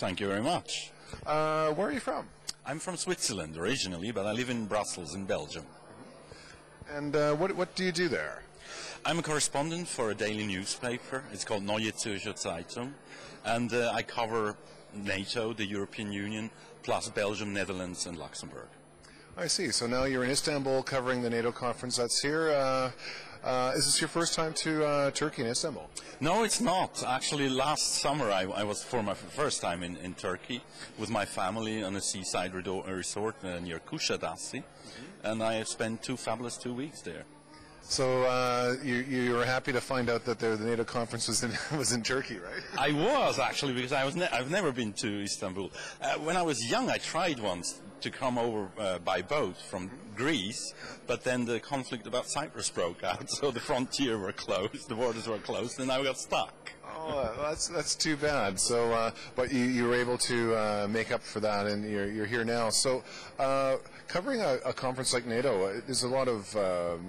Thank you very much. Where are you from? I'm from Switzerland originally, but I live in Brussels in Belgium. And what do you do there? I'm a correspondent for a daily newspaper. It's called Neue Zürcher Zeitung. And I cover NATO, the European Union, plus Belgium, Netherlands, and Luxembourg. I see. So now you're in Istanbul covering the NATO conference that's here. Is this your first time to Turkey and Istanbul? No, it's not. Actually, last summer I was for my first time in Turkey with my family on a seaside resort near Kuşadası, and I spent 2 weeks there. So you were happy to find out that the NATO conference was in Turkey, right? I was actually, because I've never been to Istanbul. When I was young, I tried once to come over by boat from Greece, but then the conflict about Cyprus broke out, so the frontier were closed, the borders were closed, and I got stuck. Oh, that's too bad. So, but you were able to make up for that, and you're here now. So, covering a conference like NATO, there's a lot of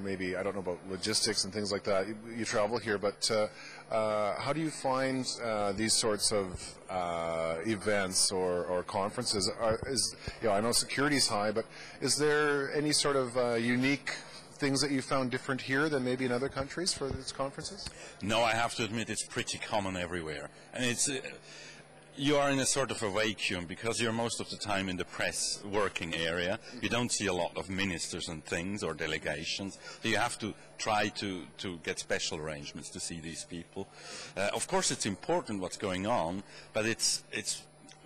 maybe, I don't know about logistics and things like that. You travel here, but how do you find these sorts of events or conferences? I know security's high, but is there any sort of unique things that you found different here than maybe in other countries for these conferences? No, I have to admit it's pretty common everywhere. And it's you are in a sort of a vacuum because you're most of the time in the press working area. You don't see a lot of ministers and things or delegations. So you have to try to get special arrangements to see these people. Of course, it's important what's going on, but it's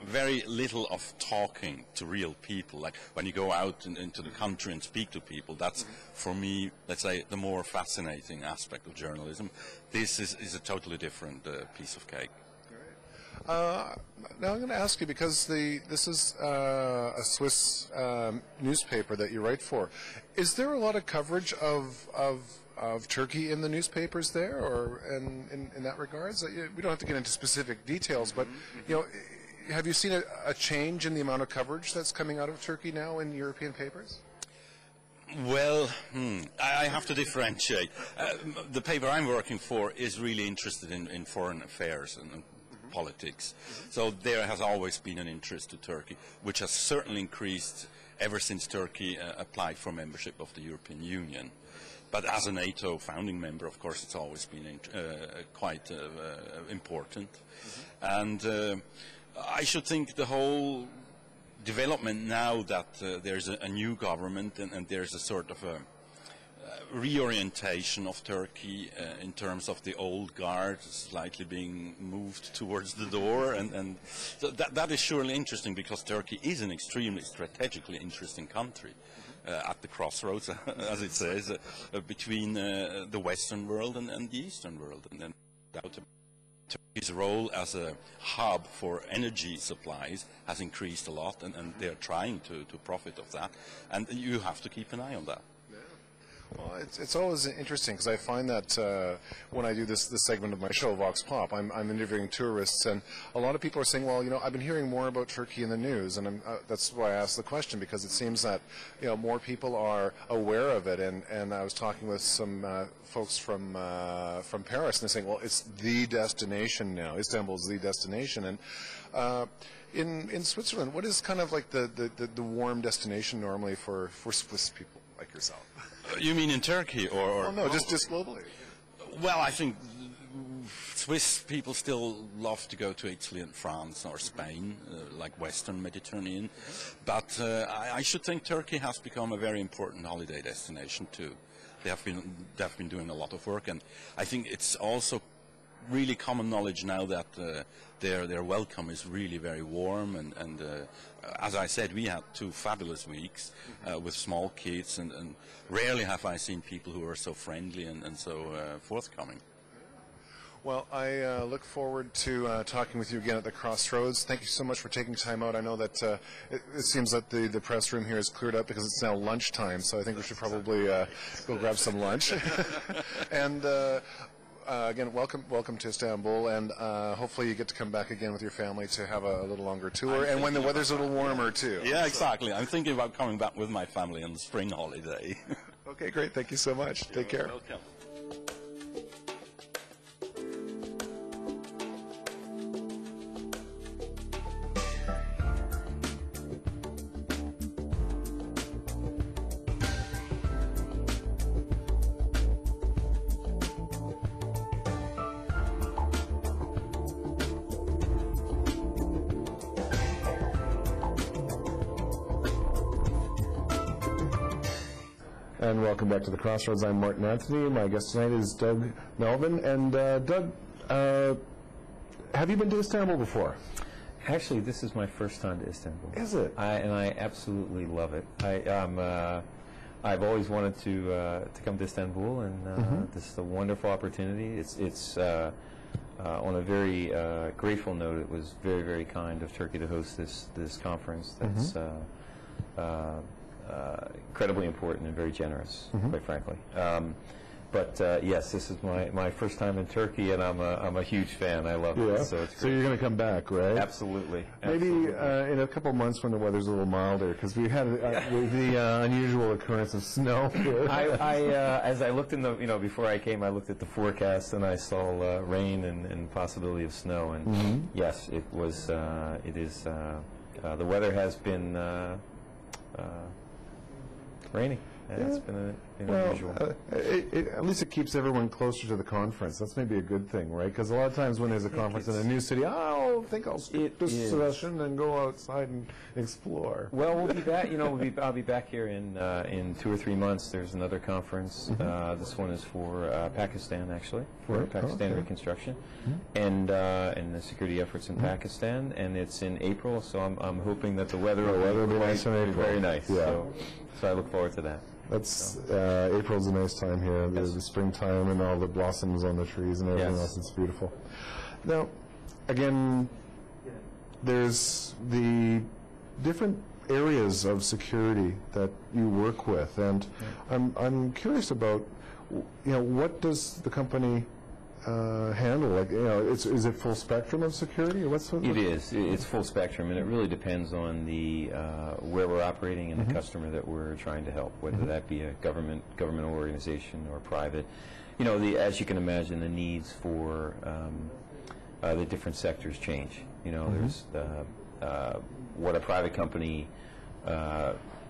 very little of talking to real people. Like when you go out into the country and speak to people, that's for me, let's say, the more fascinating aspect of journalism. This is a totally different piece of cake. Now I'm going to ask you, because this is a Swiss newspaper that you write for. Is there a lot of coverage of Turkey in the newspapers there, or in that regards? We don't have to get into specific details, but have you seen a change in the amount of coverage that's coming out of Turkey now in European papers? Well, I have to differentiate. The paper I'm working for is really interested in foreign affairs and politics. So there has always been an interest to Turkey, which has certainly increased ever since Turkey applied for membership of the European Union. But as a NATO founding member, of course, it's always been quite important. And I should think the whole development now that there's a new government and there's a sort of a reorientation of Turkey in terms of the old guard slightly being moved towards the door, and so that is surely interesting, because Turkey is an extremely strategically interesting country at the crossroads, as it says, between the Western world and the Eastern world, and then Turkey's role as a hub for energy supplies has increased a lot, and they're trying to profit of that, and you have to keep an eye on that. Well, it's always interesting, because I find that when I do this segment of my show, Vox Pop, I'm interviewing tourists, and a lot of people are saying, well, I've been hearing more about Turkey in the news, and that's why I asked the question, because it seems that more people are aware of it, and I was talking with some folks from Paris, and they're saying, well, it's the destination now. Istanbul's the destination, and in Switzerland, what is kind of like the warm destination normally for Swiss people like yourself? You mean in Turkey, or? Well, no, just globally. Well, I think Swiss people still love to go to Italy and France or Spain, like Western Mediterranean. But I should think Turkey has become a very important holiday destination too. They have been doing a lot of work, and I think it's also really common knowledge now that their welcome is really very warm, and as I said, we had 2 fabulous weeks with small kids, and rarely have I seen people who are so friendly and so forthcoming. Well, I look forward to talking with you again at the Crossroads. Thank you so much for taking time out. I know that it seems that the press room here is cleared up because it's now lunchtime, so I think we should probably go grab some lunch. And again, welcome to Istanbul, and hopefully you get to come back again with your family to have a little longer tour, and when the weather's a little warmer too. Yeah, exactly. I'm thinking about coming back with my family on the spring holiday. Okay, great. Thank you so much. Take care. Welcome. And welcome back to the Crossroads. I'm Martin Anthony. My guest tonight is Doug Melvin. And Doug, have you been to Istanbul before? Actually, this is my first time to Istanbul. Is it? And I absolutely love it. I've always wanted to come to Istanbul, and this is a wonderful opportunity. It's on a very grateful note. It was very, very kind of Turkey to host this conference. That's incredibly important and very generous, quite frankly. But yes, this is my first time in Turkey, and I'm a huge fan. I love it. So you're going to come back, right? Absolutely. Maybe in a couple of months when the weather's a little milder, because we had the unusual occurrence of snow here. As I looked in before I came, I looked at the forecast and I saw rain and possibility of snow. And yes, it was. It is. The weather has been rainy. It's been unusual. At least it keeps everyone closer to the conference. That's maybe a good thing, right? Because a lot of times when there's a conference in a new city, I'll skip this session and go outside and explore. Well, we'll be back. I'll be back here in 2 or 3 months. There's another conference. This one is for Pakistan, actually, for Pakistan reconstruction, and the security efforts in Pakistan. And it's in April, so I'm hoping that the weather will be nice in April. Very nice. Yeah. So I look forward to that. That's April's a nice time here. There's the springtime and all the blossoms on the trees and everything else. It's beautiful. Now, again, there's the different areas of security that you work with, and I'm curious about, what does the company handle? Like, is it full spectrum of security, or what's it is? It's full spectrum, and it really depends on the where we're operating and the customer that we're trying to help, whether that be a governmental organization or private. As you can imagine, the needs for the different sectors change. There's what a private company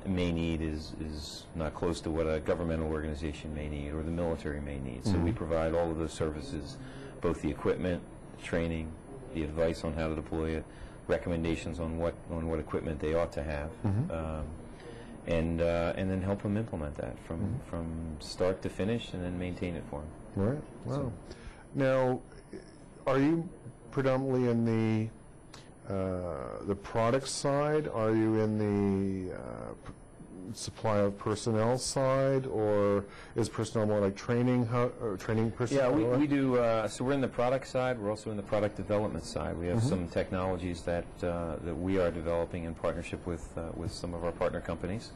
may need is not close to what a governmental organization may need or the military may need. So we provide all of those services, both the equipment, training, the advice on how to deploy it, recommendations on what equipment they ought to have, and then help them implement that from start to finish, and then maintain it for them. Right. Wow. Now, are you predominantly in the product side? Are you in the supply of personnel side, or is personnel more like training personnel? Yeah, we do. So we're in the product side. We're also in the product development side. We have some technologies that we are developing in partnership with some of our partner companies,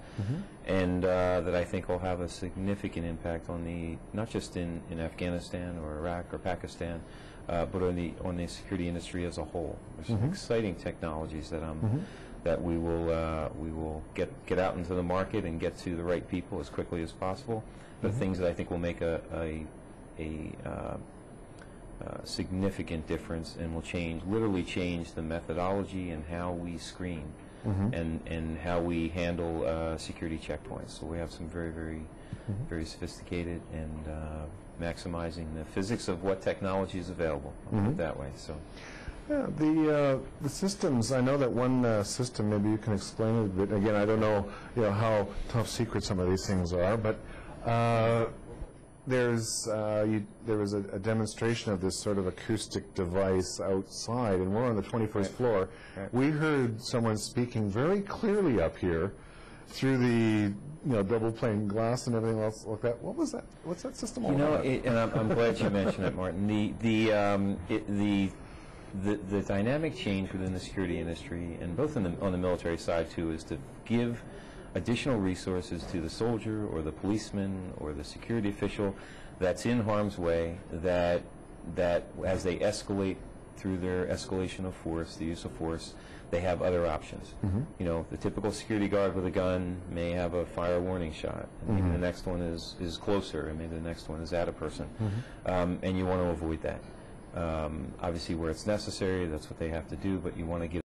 and that I think will have a significant impact on not just in Afghanistan or Iraq or Pakistan, but on the security industry as a whole. There's some exciting technologies that we will get out into the market and get to the right people as quickly as possible. But things that I think will make a significant difference and will literally change the methodology and how we screen and how we handle security checkpoints. So we have some very, very, very sophisticated and maximizing the physics of what technology is available. I'll put it that way. So. Yeah, the systems. I know that one system. Maybe you can explain it a bit. Again, I don't know, how top secret some of these things are, but there was a demonstration of this sort of acoustic device outside, and we're on the 21st floor. Right. We heard someone speaking very clearly up here through the double pane glass and everything else like that. What was that? What's that system all about? And I'm glad you mentioned it, Martin. The dynamic change within the security industry, and both on the military side too, is to give additional resources to the soldier or the policeman or the security official that's in harm's way, that as they escalate through their escalation of force, the use of force, they have other options. The typical security guard with a gun may have a fire warning shot, and maybe the next one is closer, and maybe the next one is at a person, and you want to avoid that. Obviously, where it's necessary, that's what they have to do, but you want to give